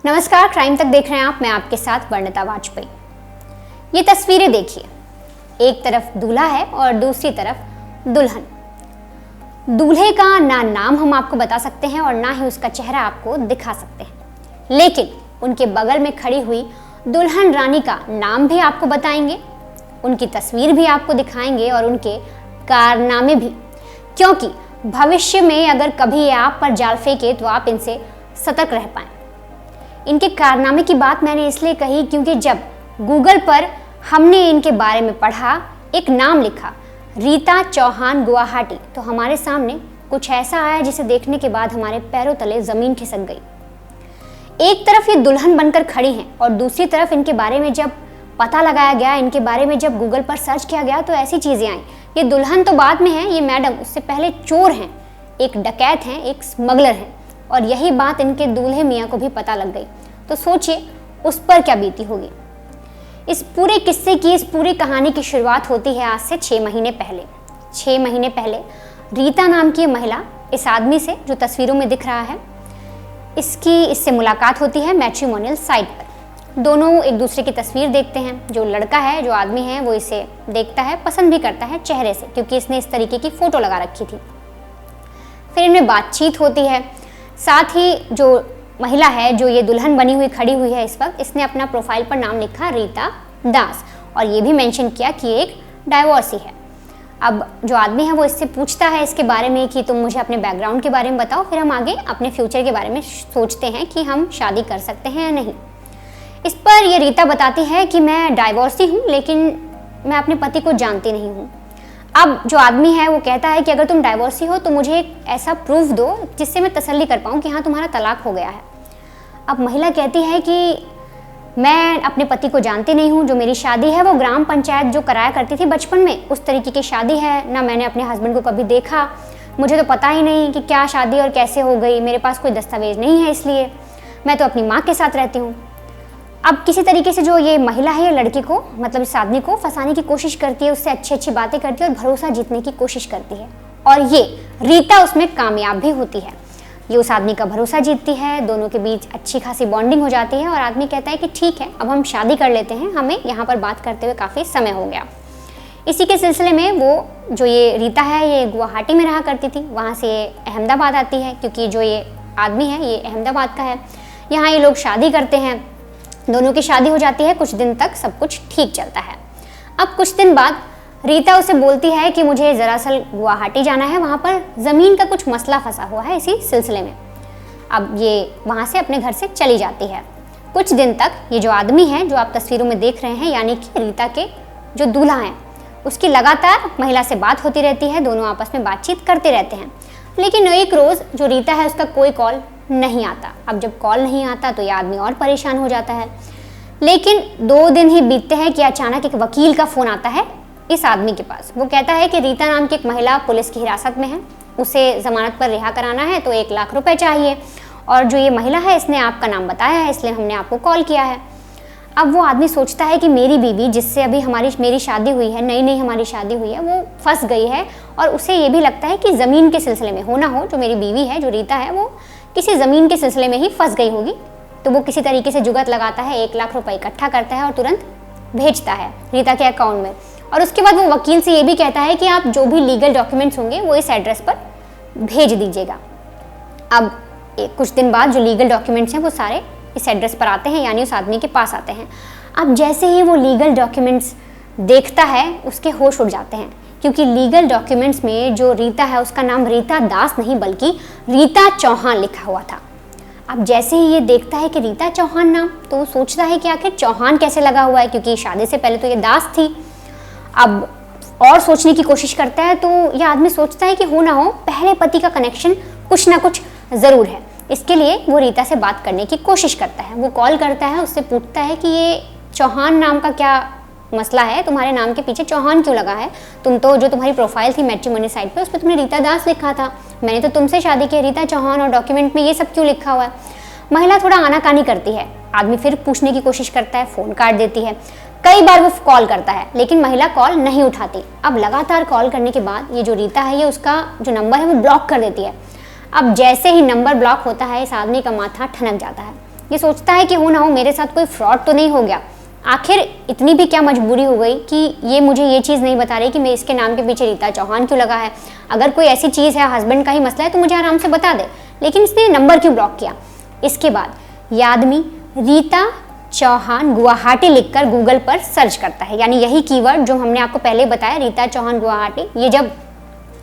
नमस्कार, क्राइम तक देख रहे हैं आप। मैं आपके साथ वर्णिता वाजपेयी। ये तस्वीरें देखिए, एक तरफ दूल्हा है और दूसरी तरफ दुल्हन। दूल्हे का ना नाम हम आपको बता सकते हैं और ना ही उसका चेहरा आपको दिखा सकते हैं, लेकिन उनके बगल में खड़ी हुई दुल्हन रानी का नाम भी आपको बताएंगे, उनकी तस्वीर भी आपको दिखाएंगे और उनके कारनामे भी, क्योंकि भविष्य में अगर कभी ये आप पर जाल फेंके तो आप इनसे सतर्क रह पाएं। इनके कारनामे की बात मैंने इसलिए कही क्योंकि जब गूगल पर हमने इनके बारे में पढ़ा, एक नाम लिखा रीता चौहान गुवाहाटी, तो हमारे सामने कुछ ऐसा आया जिसे देखने के बाद हमारे पैरों तले जमीन खिसक गई। एक तरफ ये दुल्हन बनकर खड़ी हैं और दूसरी तरफ इनके बारे में जब पता लगाया गया, इनके बारे में जब गूगल पर सर्च किया गया तो ऐसी चीज़ें आई। ये दुल्हन तो बाद में है, ये मैडम उससे पहले चोर हैं, एक डकैत हैं, एक स्मगलर हैं, और यही बात इनके दूल्हे मियाँ को भी पता लग गई। तो सोचिए उस पर क्या बीती होगी। इस पूरे किस्से की, इस पूरी कहानी की शुरुआत होती है आज से 6 महीने पहले। 6 महीने पहले रीता नाम की महिला इस आदमी से, जो तस्वीरों में दिख रहा है, इससे मुलाकात होती है मैट्रिमोनियल साइट पर। दोनों एक दूसरे की तस्वीर देखते हैं। जो लड़का है, जो आदमी है, वो इसे देखता है, पसंद भी करता है चेहरे से, क्योंकि इसने इस तरीके की फ़ोटो लगा रखी थी। फिर इनमें बातचीत होती है। साथ ही जो महिला है, जो ये दुल्हन बनी हुई खड़ी हुई है इस वक्त, इसने अपना प्रोफाइल पर नाम लिखा रीता दास, और ये भी मेंशन किया कि एक डाइवोर्सी है। अब जो आदमी है वो इससे पूछता है इसके बारे में कि तुम मुझे अपने बैकग्राउंड के बारे में बताओ, फिर हम आगे अपने फ्यूचर के बारे में सोचते हैं कि हम शादी कर सकते हैं या नहीं। इस पर ये रीता बताती है कि मैं डाइवोर्सी हूँ, लेकिन मैं अपने पति को जानती नहीं हूँ। अब जो आदमी है वो कहता है कि अगर तुम डाइवोर्सी हो तो मुझे एक ऐसा प्रूफ दो जिससे मैं तसल्ली कर पाऊँ कि हाँ तुम्हारा तलाक हो गया है। अब महिला कहती है कि मैं अपने पति को जानती नहीं हूँ, जो मेरी शादी है वो ग्राम पंचायत जो कराया करती थी बचपन में, उस तरीके की शादी है ना। मैंने अपने हस्बैंड को कभी देखा, मुझे तो पता ही नहीं कि क्या शादी और कैसे हो गई। मेरे पास कोई दस्तावेज नहीं है, इसलिए मैं तो अपनी माँ के साथ रहती हूँ। अब किसी तरीके से जो ये महिला है, ये लड़की को, मतलब इस आदमी को फंसाने की कोशिश करती है, उससे अच्छी अच्छी बातें करती है और भरोसा जीतने की कोशिश करती है, और ये रीता उसमें कामयाब भी होती है। ये उस आदमी का भरोसा जीतती है, दोनों के बीच अच्छी खासी बॉन्डिंग हो जाती है, और आदमी कहता है कि ठीक है, अब हम शादी कर लेते हैं, हमें यहाँ पर बात करते हुए काफ़ी समय हो गया। इसी के सिलसिले में वो जो ये रीता है, ये गुवाहाटी में रहा करती थी, वहाँ से अहमदाबाद आती है, क्योंकि जो ये आदमी है ये अहमदाबाद का है। यहाँ ये लोग शादी करते हैं, दोनों की शादी हो जाती है। कुछ दिन तक सब कुछ ठीक चलता है। अब कुछ दिन बाद रीता उसे बोलती है कि मुझे दरअसल गुवाहाटी जाना है, वहाँ पर ज़मीन का कुछ मसला फंसा हुआ है इसी सिलसिले में। अब ये वहाँ से अपने घर से चली जाती है। कुछ दिन तक ये जो आदमी है, जो आप तस्वीरों में देख रहे हैं, यानी कि रीता के जो दूल्हा हैं, उसकी लगातार महिला से बात होती रहती है, दोनों आपस में बातचीत करते रहते हैं। लेकिन एक रोज़ जो रीता है उसका कोई कॉल नहीं आता। अब जब कॉल नहीं आता तो ये आदमी और परेशान हो जाता है। लेकिन 2 दिन ही बीतते हैं कि अचानक एक वकील का फ़ोन आता है इस आदमी के पास। वो कहता है कि रीता नाम की एक महिला पुलिस की हिरासत में है, उसे ज़मानत पर रिहा कराना है, तो 1 लाख रुपए चाहिए, और जो ये महिला है इसने आपका नाम बताया है, इसलिए हमने आपको कॉल किया है। अब वो आदमी सोचता है कि मेरी बीवी, जिससे अभी मेरी शादी हुई है, नई हमारी शादी हुई है, वो फंस गई है, और उसे ये भी लगता है कि ज़मीन के सिलसिले में, हो ना हो जो मेरी बीवी है, जो रीता है, वो किसी ज़मीन के सिलसिले में ही फंस गई होगी। तो वो किसी तरीके से जुगत लगाता है, 1 लाख रुपए इकट्ठा करता है और तुरंत भेजता है रीता के अकाउंट में। और उसके बाद वो वकील से ये भी कहता है कि आप जो भी लीगल डॉक्यूमेंट्स होंगे वो इस एड्रेस पर भेज दीजिएगा। अब कुछ दिन बाद जो लीगल डॉक्यूमेंट्स हैं वो सारे इस एड्रेस पर आते हैं, यानी उस आदमी के पास आते हैं। अब जैसे ही वो लीगल डॉक्यूमेंट्स देखता है, उसके होश उड़ जाते हैं, क्योंकि लीगल डॉक्यूमेंट्स में जो रीता है उसका नाम रीता दास नहीं बल्कि रीता चौहान लिखा हुआ था। अब जैसे ही ये देखता है कि रीता चौहान नाम, तो वो सोचता है कि आखिर चौहान कैसे लगा हुआ है, क्योंकि शादी से पहले तो ये दास थी। अब और सोचने की कोशिश करता है, तो ये आदमी सोचता है कि हो ना हो पहले पति का कनेक्शन कुछ ना कुछ ज़रूर है। इसके लिए वो रीता से बात करने की कोशिश करता है। वो कॉल करता है, उससे पूछता है कि ये चौहान नाम का क्या मसला है, तुम्हारे नाम के पीछे चौहान क्यों लगा है? तुम तो, जो तुम्हारी प्रोफाइल थी मैट्रिमोनी साइट पे, उस पर तुमने रीता दास लिखा था, मैंने तो तुमसे शादी की, रीता चौहान, और डॉक्यूमेंट में ये सब क्यों लिखा हुआ है? महिला थोड़ा आनाकानी करती है। आदमी फिर पूछने की कोशिश करता है, फ़ोन काट देती है। कई बार वो कॉल करता है, लेकिन महिला कॉल नहीं उठाती। अब लगातार कॉल करने के बाद ये जो रीता है, ये उसका जो नंबर है वो ब्लॉक कर देती है। अब जैसे ही नंबर ब्लॉक होता है, इस आदमी का माथा ठनक जाता है। ये सोचता है कि हो ना हो मेरे साथ कोई फ्रॉड तो नहीं हो गया। आखिर इतनी भी क्या मजबूरी हो गई कि ये मुझे ये चीज़ नहीं बता रही कि मैं इसके नाम के पीछे रीता चौहान क्यों लगा है। अगर कोई ऐसी चीज़ है, हस्बैंड का ही मसला है, तो मुझे आराम से बता दे, लेकिन इसने नंबर क्यों ब्लॉक किया। इसके बाद ये आदमी रीता चौहान गुवाहाटी लिखकर गूगल पर सर्च करता है, यानी यही कीवर्ड जो हमने आपको पहले बताया, रीता चौहान गुवाहाटी, ये जब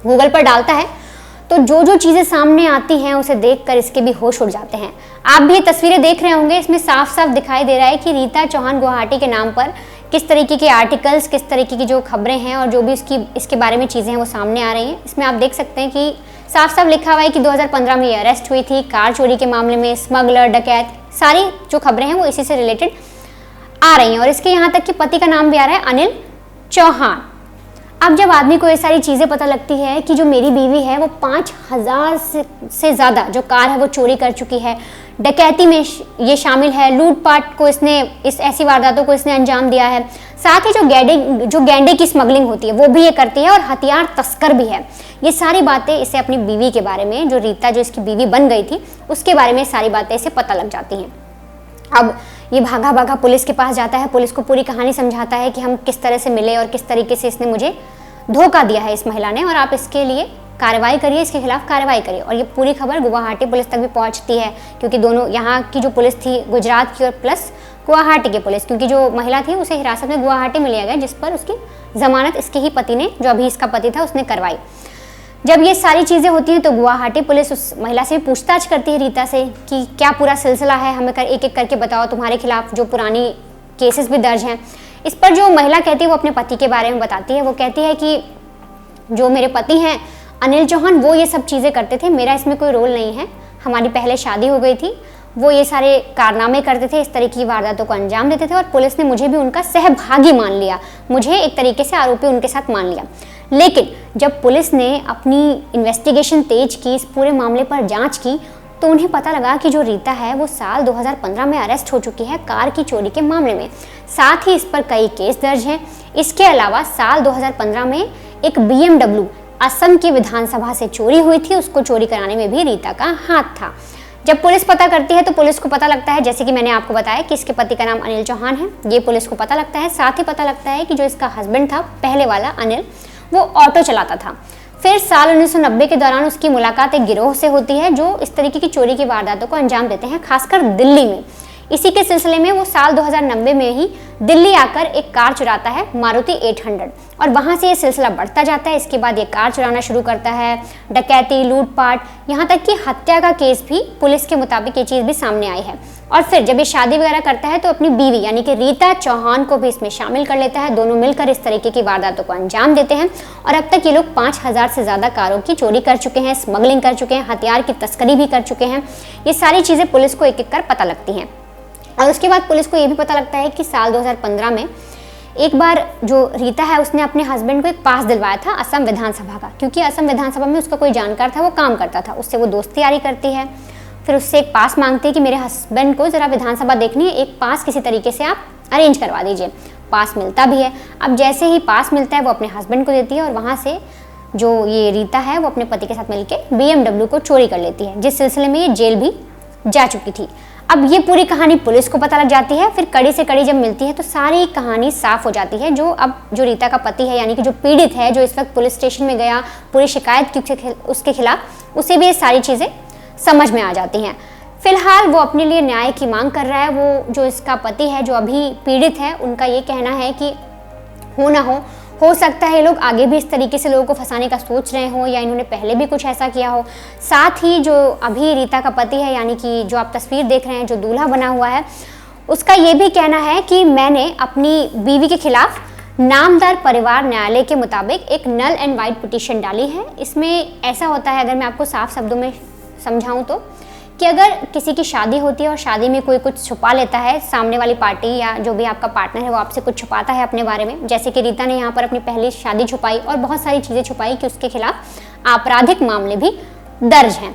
गूगल पर डालता है तो जो जो चीज़ें सामने आती हैं उसे देखकर इसके भी होश उड़ जाते हैं। आप भी ये तस्वीरें देख रहे होंगे, इसमें साफ साफ दिखाई दे रहा है कि रीता चौहान गुवाहाटी के नाम पर किस तरीके के आर्टिकल्स, किस तरीके की जो खबरें हैं और जो भी इसके बारे में चीज़ें हैं वो सामने आ रही हैं। इसमें आप देख सकते हैं कि साफ साफ लिखा हुआ है कि 2015 में ये अरेस्ट हुई थी, कार चोरी के मामले में, स्मगलर, डकैत, सारी जो खबरें हैं वो इसी से रिलेटेड आ रही हैं। और इसके यहाँ तक कि पति का नाम भी आ रहा है अनिल चौहान। अब जब आदमी को ये सारी चीज़ें पता लगती है कि जो मेरी बीवी है वो 5000 से ज़्यादा जो कार है वो चोरी कर चुकी है, डकैती में ये शामिल है, लूटपाट को इसने, इस ऐसी वारदातों को इसने अंजाम दिया है, साथ ही जो गैंडे की स्मगलिंग होती है वो भी ये करती है और हथियार तस्कर भी है। ये सारी बातें इसे अपनी बीवी के बारे में, जो रीता जो इसकी बीवी बन गई थी, उसके बारे में सारी बातें इसे पता लग जाती हैं। अब ये भागा भागा पुलिस के पास जाता है, पुलिस को पूरी कहानी समझाता है कि हम किस तरह से मिले और किस तरीके से इसने मुझे धोखा दिया है इस महिला ने, और आप इसके लिए कार्रवाई करिए, इसके खिलाफ कार्रवाई करिए। और ये पूरी खबर गुवाहाटी पुलिस तक भी पहुंचती है, क्योंकि दोनों यहाँ की जो पुलिस थी गुजरात की और प्लस गुवाहाटी की पुलिस, क्योंकि जो महिला थी उसे हिरासत में गुवाहाटी में लिया गया, जिस पर उसकी जमानत इसके ही पति ने, जो अभी इसका पति था, उसने करवाई। जब ये सारी चीज़ें होती हैं तो गुवाहाटी पुलिस उस महिला से पूछताछ करती है, रीता से, कि क्या पूरा सिलसिला है, हमें एक एक करके बताओ, तुम्हारे खिलाफ जो पुरानी केसेस भी दर्ज हैं। इस पर जो महिला कहती है वो अपने पति के बारे में बताती है। वो कहती है कि जो मेरे पति हैं अनिल चौहान, वो ये सब चीज़ें करते थे, मेरा इसमें कोई रोल नहीं है, हमारी पहले शादी हो गई थी, वो ये सारे कारनामे करते थे, इस तरह की वारदातों को अंजाम देते थे, और पुलिस ने मुझे भी उनका सहभागी मान लिया, मुझे एक तरीके से आरोपी उनके साथ मान लिया। लेकिन जब पुलिस ने अपनी इन्वेस्टिगेशन तेज की, इस पूरे मामले पर जांच की, तो उन्हें पता लगा कि जो रीता है वो साल 2015 में अरेस्ट हो चुकी है कार की चोरी के मामले में, साथ ही इस पर कई केस दर्ज हैं। इसके अलावा साल 2015 में एक BMW असम की विधानसभा से चोरी हुई थी, उसको चोरी कराने में भी रीता का हाथ था। जब पुलिस पता करती है तो पुलिस को पता लगता है, जैसे कि मैंने आपको बताया कि इसके पति का नाम अनिल चौहान है, ये पुलिस को पता लगता है। साथ ही पता लगता है कि जो इसका हस्बैंड था पहले वाला अनिल, वो ऑटो चलाता था। फिर साल 1990 के दौरान उसकी मुलाकात एक गिरोह से होती है जो इस तरीके की चोरी की वारदातों को अंजाम देते हैं, खासकर दिल्ली में। इसी के सिलसिले में वो साल 2090 में ही दिल्ली आकर एक कार चुराता है, मारुति 800, और वहाँ से ये सिलसिला बढ़ता जाता है। इसके बाद ये कार चुराना शुरू करता है, डकैती, लूटपाट, यहाँ तक कि हत्या का केस भी पुलिस के मुताबिक ये चीज़ भी सामने आई है। और फिर जब ये शादी वगैरह करता है तो अपनी बीवी यानी कि रीता चौहान को भी इसमें शामिल कर लेता है। दोनों मिलकर इस तरीके की वारदातों को अंजाम देते हैं, और अब तक ये लोग 5000 से ज़्यादा कारों की चोरी कर चुके हैं, स्मगलिंग कर चुके हैं, हथियार की तस्करी भी कर चुके हैं। ये सारी चीज़ें पुलिस को एक एक कर पता लगती हैं। और उसके बाद पुलिस को ये भी पता लगता है कि साल 2015 में एक बार जो रीता है उसने अपने हस्बैंड को एक पास दिलवाया था असम विधानसभा का, क्योंकि असम विधानसभा में उसका कोई जानकार था, वो काम करता था, उससे वो दोस्ती यारी करती है। फिर उससे एक पास मांगती है कि मेरे हस्बैंड को ज़रा विधानसभा देखनी है, एक पास किसी तरीके से आप अरेंज करवा दीजिए। पास मिलता भी है। अब जैसे ही पास मिलता है वो अपने हस्बैंड को देती है, और वहाँ से जो ये रीता है वो अपने पति के साथ मिलकर BMW को चोरी कर लेती है, जिस सिलसिले में ये जेल भी जा चुकी थी। अब ये पूरी कहानी पुलिस को पता लग जाती है। फिर कड़ी से कड़ी जब मिलती है तो सारी कहानी साफ हो जाती है। जो रीता का पति है, यानी कि जो पीड़ित है, जो इस वक्त पुलिस स्टेशन में गया, पूरी शिकायत की उसके खिलाफ, उसे भी ये सारी चीज़ें समझ में आ जाती हैं। फिलहाल वो अपने लिए न्याय की मांग कर रहा है। वो जो इसका पति है, जो अभी पीड़ित है, उनका ये कहना है कि हो ना हो सकता है ये लोग आगे भी इस तरीके से लोगों को फंसाने का सोच रहे हों, या इन्होंने पहले भी कुछ ऐसा किया हो। साथ ही जो अभी रीता का पति है, यानी कि जो आप तस्वीर देख रहे हैं, जो दूल्हा बना हुआ है, उसका ये भी कहना है कि मैंने अपनी बीवी के खिलाफ नामदार परिवार न्यायालय के मुताबिक एक नल एंड वाइड पिटीशन डाली है। इसमें ऐसा होता है, अगर मैं आपको साफ शब्दों में समझाऊं तो, कि अगर किसी की शादी होती है और शादी में कोई कुछ छुपा लेता है, सामने वाली पार्टी या जो भी आपका पार्टनर है वो आपसे कुछ छुपाता है अपने बारे में, जैसे कि रीता ने यहाँ पर अपनी पहली शादी छुपाई और बहुत सारी चीज़ें छुपाई कि उसके खिलाफ आपराधिक मामले भी दर्ज हैं।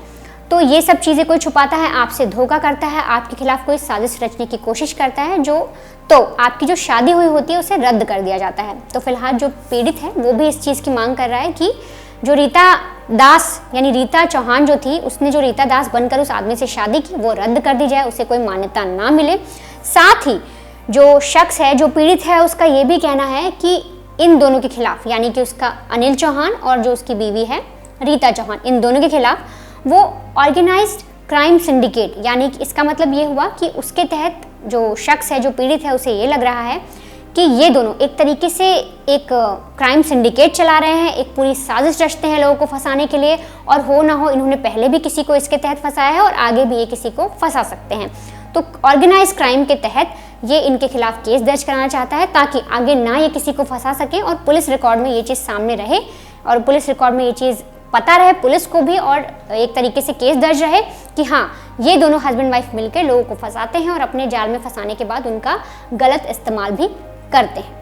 तो ये सब चीज़ें कोई छुपाता है, आपसे धोखा करता है, आपके खिलाफ कोई साजिश रचने की कोशिश करता है, तो आपकी जो शादी हुई होती है उसे रद्द कर दिया जाता है। तो फिलहाल जो पीड़ित है वो भी इस चीज़ की मांग कर रहा है कि जो रीता दास यानी रीता चौहान जो थी, उसने जो रीता दास बनकर उस आदमी से शादी की वो रद्द कर दी जाए, उसे कोई मान्यता ना मिले। साथ ही जो शख्स है, जो पीड़ित है, उसका ये भी कहना है कि इन दोनों के खिलाफ, यानी कि उसका अनिल चौहान और जो उसकी बीवी है रीता चौहान, इन दोनों के खिलाफ वो ऑर्गेनाइज्ड क्राइम सिंडिकेट, यानी कि इसका मतलब ये हुआ कि उसके तहत जो शख्स है, जो पीड़ित है, उसे ये लग रहा है कि ये दोनों एक तरीके से एक क्राइम सिंडिकेट चला रहे हैं, एक पूरी साजिश रचते हैं लोगों को फंसाने के लिए, और हो ना हो इन्होंने पहले भी किसी को इसके तहत फंसाया है और आगे भी ये किसी को फंसा सकते हैं। तो ऑर्गेनाइज क्राइम के तहत ये इनके खिलाफ केस दर्ज कराना चाहता है ताकि आगे ना ये किसी को फंसा सके और पुलिस रिकॉर्ड में ये चीज़ सामने रहे और पुलिस रिकॉर्ड में ये चीज़ पता रहे पुलिस को भी, और एक तरीके से केस दर्ज रहे कि हाँ, ये दोनों हस्बैंड वाइफ मिलकर लोगों को फंसाते हैं और अपने जाल में फंसाने के बाद उनका गलत इस्तेमाल भी करते हैं।